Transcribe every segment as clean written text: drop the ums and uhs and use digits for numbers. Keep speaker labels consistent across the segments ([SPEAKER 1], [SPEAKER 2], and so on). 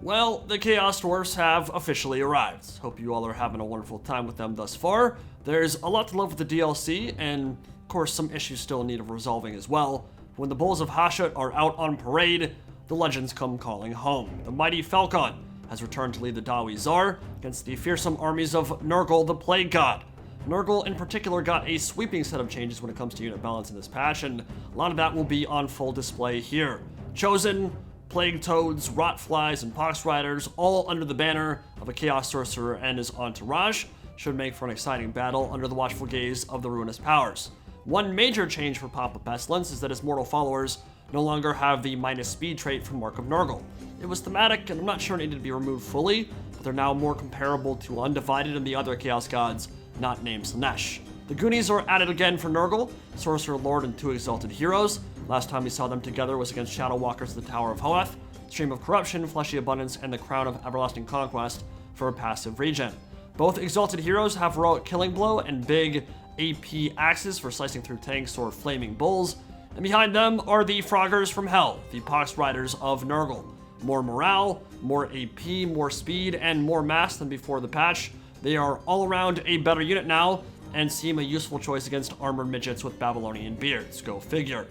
[SPEAKER 1] Well, the Chaos Dwarfs have officially arrived. Hope you all are having a wonderful time with them thus far. There's a lot to love with the DLC, and of course some issues still in need of resolving as well. When the Bulls of Hashut are out on parade, the legends come calling home. The mighty Falcon has returned to lead the Dawi Zar against the fearsome armies of Nurgle, the Plague God. Nurgle in particular got a sweeping set of changes when it comes to unit balance in this patch, and a lot of that will be on full display here. Chosen, Plague Toads, Rotflies, and Pox Riders, all under the banner of a Chaos Sorcerer and his entourage, should make for an exciting battle under the watchful gaze of the Ruinous Powers. One major change for Papa Pestilence is that his mortal followers no longer have the minus speed trait from Mark of Nurgle. It was thematic, and I'm not sure it needed to be removed fully, but they're now more comparable to Undivided and the other Chaos Gods not named Slaanesh. The Goonies are added again for Nurgle, Sorcerer Lord and 2 Exalted Heroes. Last time we saw them together was against Shadow Walkers of the Tower of Hoeth, Stream of Corruption, Fleshy Abundance, and the Crown of Everlasting Conquest for a passive regen. Both Exalted Heroes have Heroic Killing Blow and big AP axes for slicing through tanks or flaming bulls, and behind them are the Froggers from Hell, the Pox Riders of Nurgle. More morale, more AP, more speed, and more mass than before the patch. They are all around a better unit now, and seem a useful choice against armored midgets with Babylonian beards, go figure.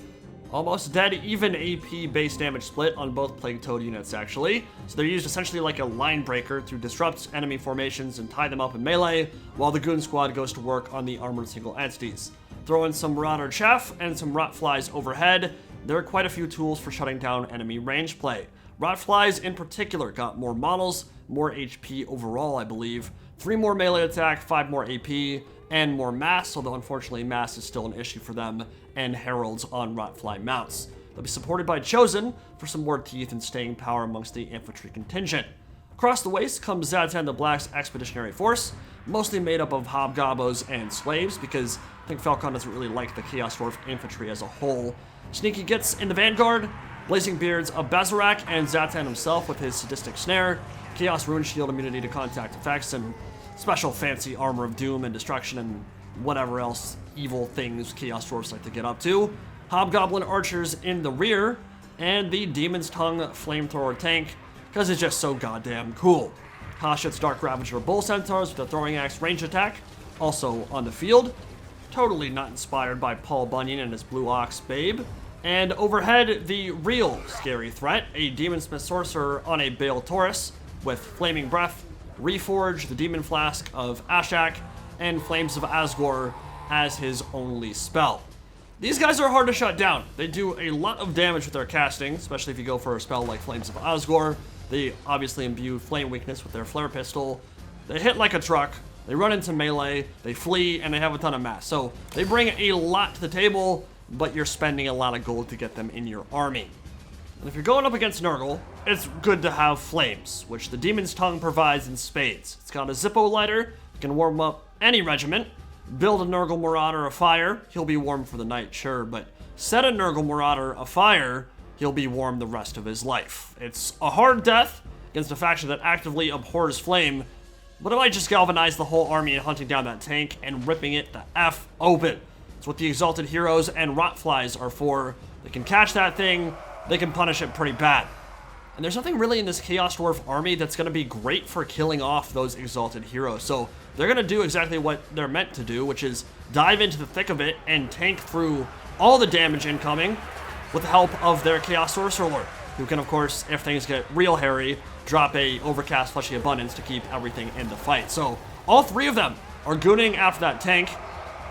[SPEAKER 1] Almost dead even AP base damage split on both Plague Toad units actually, so they're used essentially like a line breaker to disrupt enemy formations and tie them up in melee, while the Goon Squad goes to work on the armored single entities. Throw in some Marauder Chaff and some Rotflies overhead, there are quite a few tools for shutting down enemy range play. Rotflies in particular got more models, more HP overall I believe, 3 more melee attack, 5 more AP, and more mass, although unfortunately mass is still an issue for them, and heralds on Rotfly mounts. They'll be supported by Chosen for some more teeth and staying power amongst the infantry contingent. Across the waist comes Zatan the Black's Expeditionary Force, mostly made up of hobgoblins and slaves, because I think Falcon doesn't really like the Chaos Dwarf infantry as a whole. Sneaky Gits in the vanguard, Blazing Beards of Bazarak, and Zatan himself with his sadistic snare, Chaos Rune Shield immunity to contact effects, and special fancy armor of doom and destruction and whatever else evil things Chaos Dwarfs like to get up to. Hobgoblin archers in the rear, and the Demon's Tongue Flamethrower tank, because it's just so goddamn cool. Hashut's Dark Ravager Bull Centaurs with a throwing axe range attack, also on the field. Totally not inspired by Paul Bunyan and his Blue Ox babe. And overhead, the real scary threat, a Daemonsmith Sorcerer on a Bale Taurus with Flaming Breath, Reforge, the Demon Flask of Ashak, and Flames of Asgore as his only spell. These guys are hard to shut down. They do a lot of damage with their casting, especially if you go for a spell like Flames of Asgore. They obviously imbue flame weakness with their flare pistol. They hit like a truck, they run into melee, they flee, and they have a ton of mass. So they bring a lot to the table, but you're spending a lot of gold to get them in your army. And if you're going up against Nurgle, it's good to have flames, which the Demon's Tongue provides in spades. It's got a Zippo lighter, you can warm up any regiment. Build a Nurgle Marauder afire, he'll be warm for the night, sure, but set a Nurgle Marauder afire, he'll be warm the rest of his life. It's a hard death against a faction that actively abhors flame, but it might just galvanize the whole army in hunting down that tank and ripping it the F open. It's what the Exalted Heroes and Rotflies are for. They can catch that thing, they can punish it pretty bad. And there's nothing really in this Chaos Dwarf army that's going to be great for killing off those Exalted Heroes, so they're going to do exactly what they're meant to do, which is dive into the thick of it and tank through all the damage incoming with the help of their Chaos Sorcerer Lord, who can, of course, if things get real hairy, drop a Overcast Fleshy Abundance to keep everything in the fight. So all 3 of them are gooning after that tank.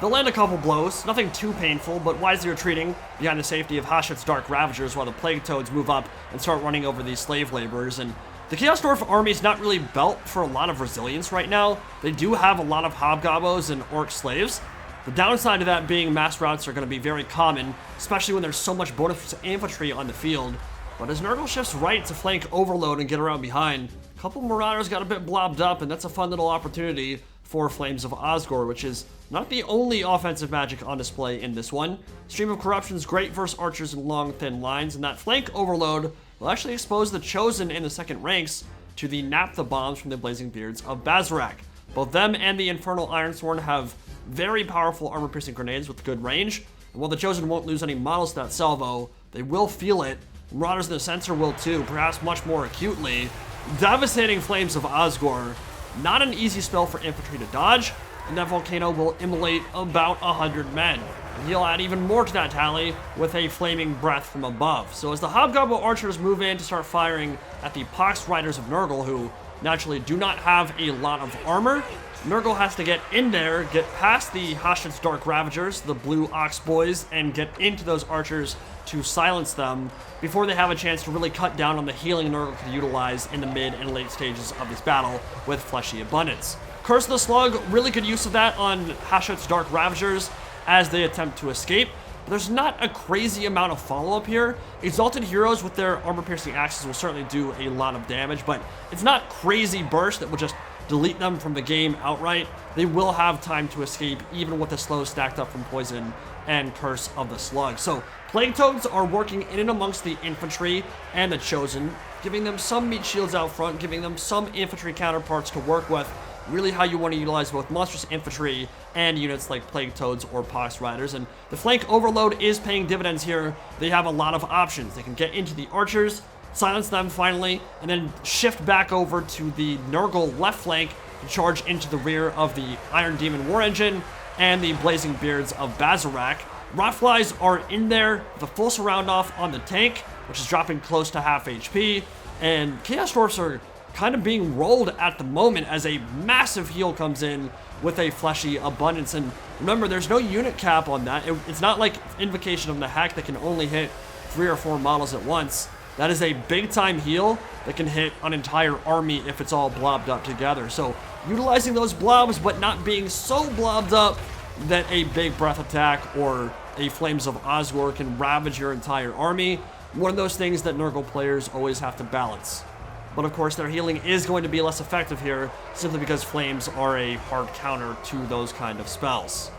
[SPEAKER 1] They'll land a couple blows, nothing too painful, but wisely retreating behind the safety of Hashut's Dark Ravagers while the Plague Toads move up and start running over these slave laborers. And the Chaos Dwarf army is not really built for a lot of resilience right now. They do have a lot of hobgoblins and orc slaves. The downside of that being mass routes are going to be very common, especially when there's so much bonus infantry on the field. But as Nurgle shifts right to flank Overload and get around behind, a couple Marauders got a bit blobbed up, and that's a fun little opportunity for Flames of Asgore, which is not the only offensive magic on display in this one. Stream of Corruption is great versus archers in long, thin lines, and that flank Overload will actually expose the Chosen in the second ranks to the Naphtha bombs from the Blazing Beards of Bazarak. Both them and the Infernal Ironsworn have very powerful armor-piercing grenades with good range, and while the Chosen won't lose any models to that salvo, they will feel it. Marauders in the center will too, perhaps much more acutely, Devastating Flames of Osgore, not an easy spell for infantry to dodge, and that volcano will immolate about 100 men. And he'll add even more to that tally with a Flaming Breath from above. So as the Hobgoblin archers move in to start firing at the Pox Riders of Nurgle, who naturally do not have a lot of armor, Nurgle has to get in there, get past the Hashut's Dark Ravagers, the blue Ox Boys, and get into those archers to silence them before they have a chance to really cut down on the healing Nurgle could utilize in the mid and late stages of this battle with Fleshy Abundance. Curse of the Slug, really good use of that on Hashut's Dark Ravagers as they attempt to escape. But there's not a crazy amount of follow-up here. Exalted Heroes with their armor-piercing axes will certainly do a lot of damage, but it's not crazy burst that will just delete them from the game outright. They will have time to escape, even with the slow stacked up from Poison and Curse of the Slug. So Plague Toads are working in and amongst the infantry and the Chosen, giving them some meat shields out front, giving them some infantry counterparts to work with. Really how you want to utilize both monstrous infantry and units like Plague Toads or Pox Riders. And the flank overload is paying dividends here. They have a lot of options. They can get into the archers, silence them finally, and then shift back over to the Nurgle left flank to charge into the rear of the Iron Demon War Engine and the Blazing Beards of Bazarak. Rotflies are in there with a full surround off on the tank, which is dropping close to half HP, and Chaos Dwarfs are kind of being rolled at the moment as a massive heal comes in with a Fleshy Abundance. And remember, there's no unit cap on that. It's not like Invocation of the Hack that can only hit 3 or 4 models at once. That is a big time heal that can hit an entire army if it's all blobbed up together. So utilizing those blobs, but not being so blobbed up that a big breath attack or a Flames of Osgore can ravage your entire army. One of those things that Nurgle players always have to balance. But of course, their healing is going to be less effective here, simply because Flames are a hard counter to those kind of spells.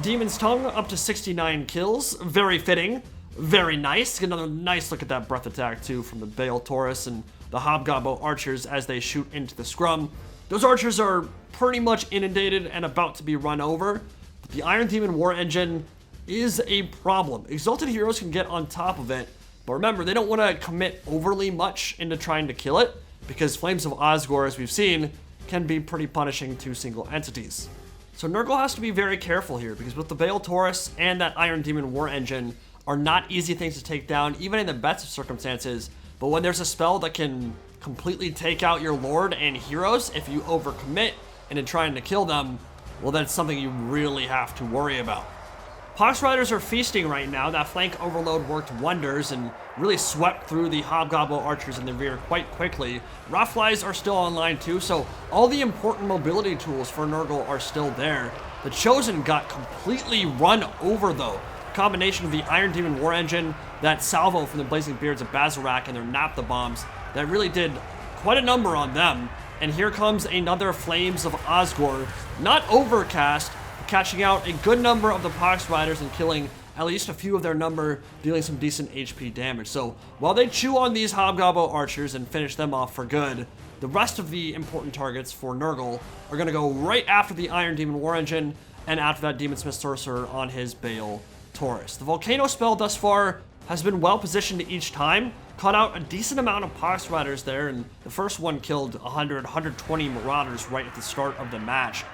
[SPEAKER 1] Demon's Tongue up to 69 kills, very fitting, very nice. Get another nice look at that breath attack too from the Bale Taurus and the Hobgoblin archers as they shoot into the scrum. Those archers are pretty much inundated and about to be run over, but the Iron Demon War Engine is a problem. Exalted Heroes can get on top of it, but remember, they don't want to commit overly much into trying to kill it, because Flames of Osgore, as we've seen, can be pretty punishing to single entities. So Nurgle has to be very careful here, because both the Bale Taurus and that Iron Demon War Engine are not easy things to take down, even in the best of circumstances. But when there's a spell that can completely take out your Lord and heroes if you overcommit into trying to kill them, well, that's something you really have to worry about. Pox Riders are feasting right now. That flank overload worked wonders and really swept through the Hobgoblin archers in the rear quite quickly. Rotflies are still online too, so all the important mobility tools for Nurgle are still there. The Chosen got completely run over though. A combination of the Iron Demon War Engine, that salvo from the Blazing Beards of Bazarak and their Naphtha bombs, that really did quite a number on them. And here comes another Flames of Osgore, not overcast, catching out a good number of the Pox Riders and killing at least a few of their number, dealing some decent HP damage. So while they chew on these Hobgoblin archers and finish them off for good, the rest of the important targets for Nurgle are going to go right after the Iron Demon War Engine and after that Daemonsmith Sorcerer on his Bale Taurus. The Volcano spell thus far has been well positioned each time, caught out a decent amount of Pox Riders there, and the first one killed 120 Marauders right at the start of the match.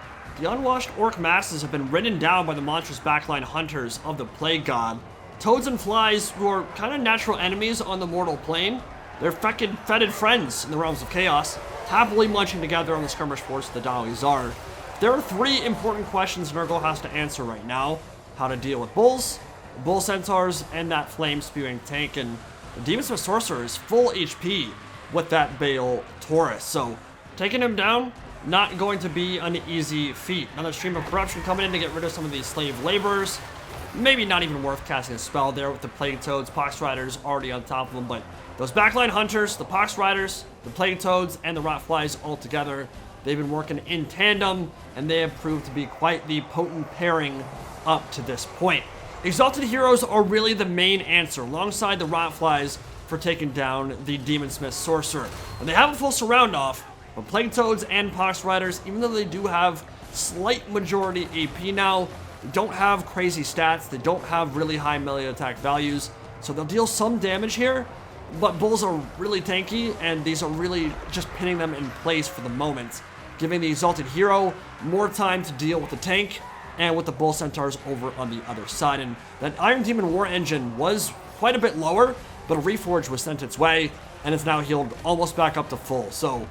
[SPEAKER 1] The unwashed orc masses have been ridden down by the monstrous backline hunters of the Plague God. Toads and flies, who are kind of natural enemies on the mortal plane, they're fetid friends in the realms of chaos, happily munching together on the skirmish force of the Dali Zar. There are 3 important questions Nurgle has to answer right now: how to deal with bulls, bull centaurs, and that flame spewing tank. And the Daemonsmith Sorcerer is full HP with that Bale Taurus, so taking him down, not going to be an easy feat. Another Stream of Corruption coming in to get rid of some of these slave laborers. Maybe not even worth casting a spell there with the Plague Toads. Pox Riders already on top of them, but those backline hunters, the Pox Riders, the Plague Toads, and the Rotflies all together, they've been working in tandem, and they have proved to be quite the potent pairing up to this point. Exalted Heroes are really the main answer, alongside the Rotflies, for taking down the Daemonsmith Sorcerer. And they have a full surround off, but Plague Toads and Pox Riders, even though they do have slight majority AP now, they don't have crazy stats, they don't have really high melee attack values, so they'll deal some damage here, but bulls are really tanky, and these are really just pinning them in place for the moment, giving the Exalted Hero more time to deal with the tank and with the bull centaurs over on the other side. And that Iron Demon War Engine was quite a bit lower, but a Reforge was sent its way, and it's now healed almost back up to full. So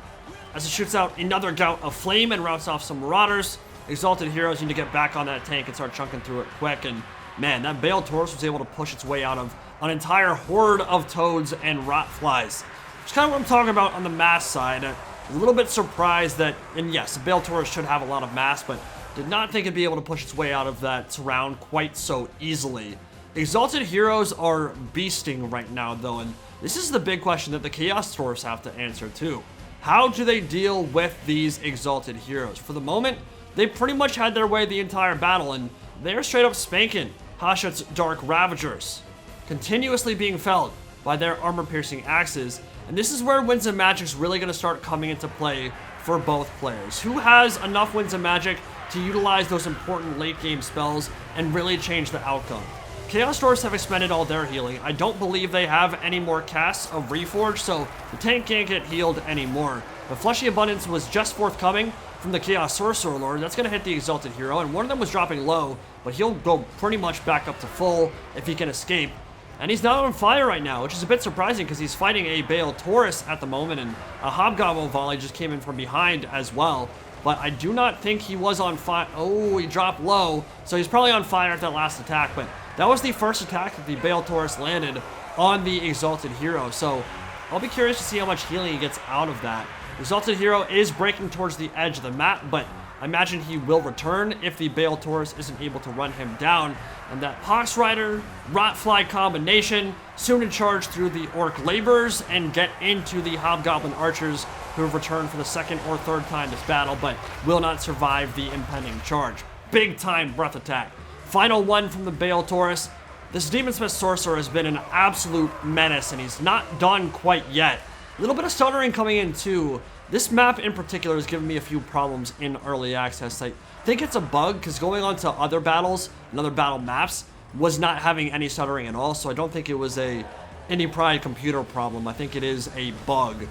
[SPEAKER 1] as it shoots out another gout of flame and routes off some Marauders, Exalted Heroes need to get back on that tank and start chunking through it quick. And man, that Bale Taurus was able to push its way out of an entire horde of toads and rotflies. Which is kind of what I'm talking about on the mass side. A little bit surprised that, and yes, the Bale Taurus should have a lot of mass, but did not think it'd be able to push its way out of that surround quite so easily. Exalted Heroes are beasting right now though, and this is the big question that the Chaos Dwarfs have to answer too. How do they deal with these Exalted Heroes? For the moment, they pretty much had their way the entire battle, and they're straight up spanking Hashut's Dark Ravagers, continuously being felled by their armor-piercing axes. And this is where Winds of Magic's really going to start coming into play for both players. Who has enough Winds of Magic to utilize those important late-game spells and really change the outcome? Chaos Dwarfs have expended all their healing. I don't believe they have any more casts of Reforge, so the tank can't get healed anymore. But Fleshy Abundance was just forthcoming from the Chaos Sorcerer Lord. That's going to hit the Exalted Hero, and one of them was dropping low, but he'll go pretty much back up to full if he can escape. And he's not on fire right now, which is a bit surprising because he's fighting a Bale Taurus at the moment, and a Hobgoblin volley just came in from behind as well. But I do not think he was on fire. Oh, he dropped low, so he's probably on fire at that last attack, but that was the first attack that the Bale Taurus landed on the Exalted Hero, so I'll be curious to see how much healing he gets out of that. Exalted Hero is breaking towards the edge of the map, but I imagine he will return if the Bale Taurus isn't able to run him down. And that Pox Rider Rotfly combination soon to charge through the Orc Laborers and get into the Hobgoblin Archers, who have returned for the second or third time this battle, but will not survive the impending charge. Big time breath attack. Final one from the Bale Taurus. This Daemonsmith Sorcerer has been an absolute menace, and he's not done quite yet. A little bit of stuttering coming in too. This map in particular has given me a few problems in early access. I think it's a bug because going on to other battles and other battle maps was not having any stuttering at all, so I don't think it was a Indie Pride computer problem. I think it is a bug.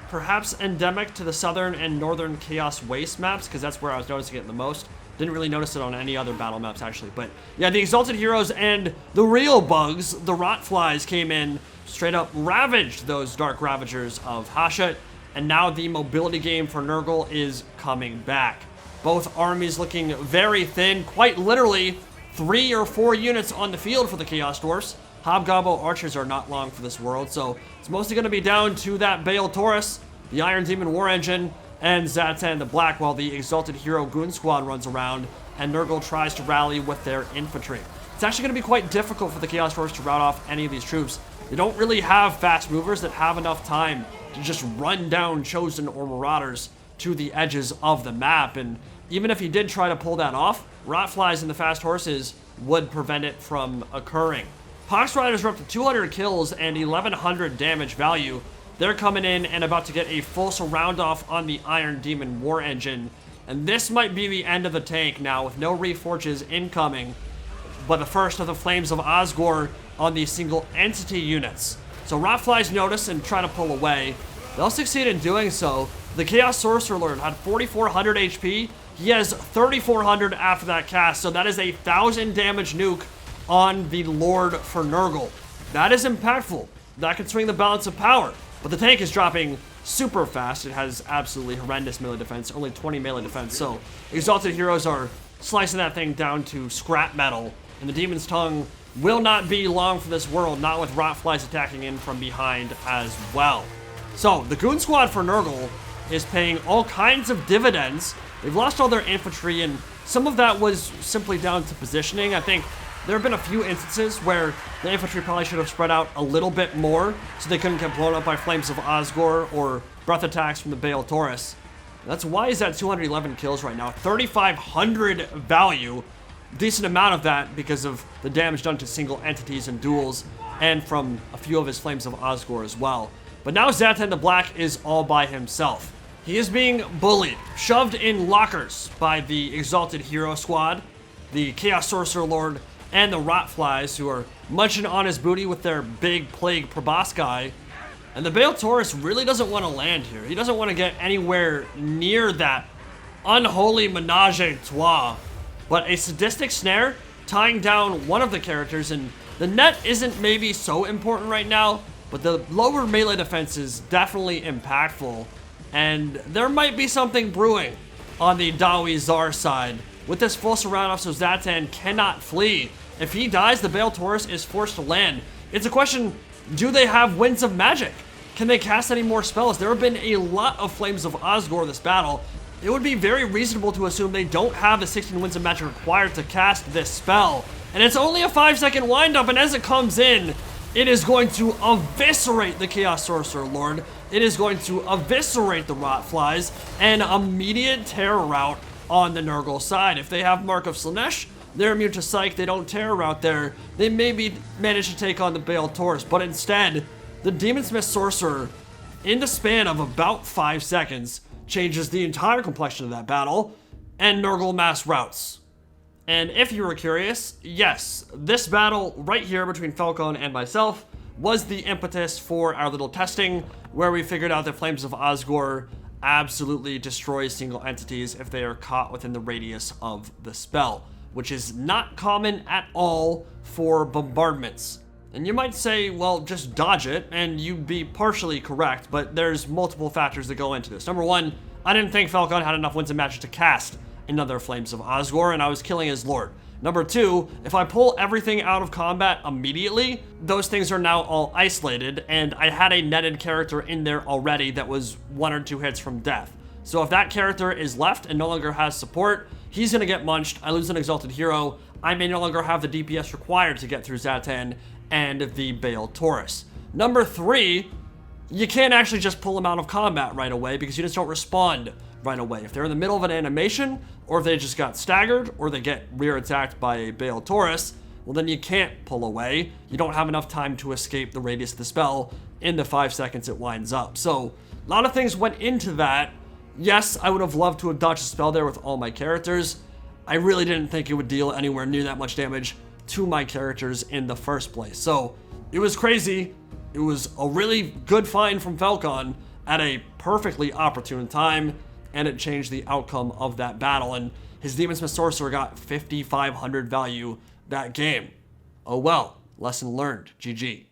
[SPEAKER 1] Perhaps endemic to the southern and northern Chaos Waste maps, because that's where I was noticing it the most. Didn't really notice it on any other battle maps actually, but yeah, the Exalted Heroes and the real bugs, the Rotflies, came in, straight up ravaged those Dark Ravagers of Hashut, and now the mobility game for Nurgle is coming back. Both armies looking very thin, quite literally 3 or 4 units on the field for the Chaos Dwarfs. Hobgoblin Archers are not long for this world, so it's mostly going to be down to that Bale Taurus, the Iron Demon War Engine, and Zatan the Black, while the Exalted Hero Goon Squad runs around and Nurgle tries to rally with their infantry. It's actually going to be quite difficult for the Chaos Dwarfs to rout off any of these troops. They don't really have fast movers that have enough time to just run down Chosen or Marauders to the edges of the map, and even if he did try to pull that off, Rotflies and the fast horses would prevent it from occurring. Pox Riders are up to 200 kills and 1100 damage value. They're coming in and about to get a full surround off on the Iron Demon War Engine. And this might be the end of the tank now with no Reforges incoming, but the first of the Flames of Osgore on the single entity units. So Rotflies notice and try to pull away. They'll succeed in doing so. The Chaos Sorcerer Lord had 4,400 HP. He has 3,400 after that cast, so that is a 1,000 damage nuke on the Lord for Nurgle. That is impactful. That can swing the balance of power. But the tank is dropping super fast. It has absolutely horrendous melee defense, only 20 melee defense. So Exalted Heroes are slicing that thing down to scrap metal. And the Demon's Tongue will not be long for this world, not with Rotflies attacking in from behind as well. So the Goon Squad for Nurgle is paying all kinds of dividends. They've lost all their infantry, and some of that was simply down to positioning. I think there have been a few instances where the infantry probably should have spread out a little bit more so they couldn't get blown up by Flames of Osgore or breath attacks from the Bale Taurus. That's why he's at 211 kills right now, 3,500 value. Decent amount of that because of the damage done to single entities and duels, and from a few of his Flames of Osgore as well. But now Zatan the Black is all by himself. He is being bullied, shoved in lockers by the Exalted Hero Squad, the Chaos Sorcerer Lord, and the Rotflies, who are munching on his booty with their big plague proboscis. And the Bale Taurus really doesn't want to land here. He doesn't want to get anywhere near that unholy menage a trois. But a sadistic snare tying down one of the characters, and the net isn't maybe so important right now, but the lower melee defense is definitely impactful. And there might be something brewing on the Dawi Zar side. With this full surround off, so Zatan cannot flee. If he dies, the Bale Taurus is forced to land. It's a question, do they have Winds of Magic? Can they cast any more spells? There have been a lot of Flames of Osgore this battle. It would be very reasonable to assume they don't have the 16 Winds of Magic required to cast this spell. And it's only a 5-second windup, and as it comes in, it is going to eviscerate the Chaos Sorcerer Lord. It is going to eviscerate the Rotflies, and immediate Terror Rout on the Nurgle side. If they have Mark of Slaanesh, they're immune to Psych, they don't Terror Rout there. They maybe manage to take on the Bale Taurus, but instead, the Daemonsmith Sorcerer, in the span of about 5 seconds, changes the entire complexion of that battle, and Nurgle mass routes. And if you were curious, yes, this battle right here between Falcon and myself was the impetus for our little testing, where we figured out that Flames of Osgore absolutely destroy single entities if they are caught within the radius of the spell, which is not common at all for bombardments. And you might say, well, just dodge it, and you'd be partially correct, but there's multiple factors that go into this. Number one, I didn't think Falcon had enough Winds of Magic to cast another Flames of Osgore, and I was killing his Lord. Number two, if I pull everything out of combat immediately, those things are now all isolated, and I had a netted character in there already that was 1 or 2 hits from death. So if that character is left and no longer has support, he's gonna get munched, I lose an Exalted Hero, I may no longer have the DPS required to get through Zatan and the Bale Taurus. Number three, you can't actually just pull them out of combat right away because you just don't respond right away. If they're in the middle of an animation, or if they just got staggered, or they get rear attacked by a Bale Taurus, well then you can't pull away. You don't have enough time to escape the radius of the spell in the 5 seconds it winds up. So a lot of things went into that. Yes, I would have loved to have dodged a spell there with all my characters. I really didn't think it would deal anywhere near that much damage to my characters in the first place. So it was crazy. It was a really good find from Falcon at a perfectly opportune time, and it changed the outcome of that battle, and his Daemonsmith Sorcerer got 5,500 value that game. Oh well, lesson learned. GG.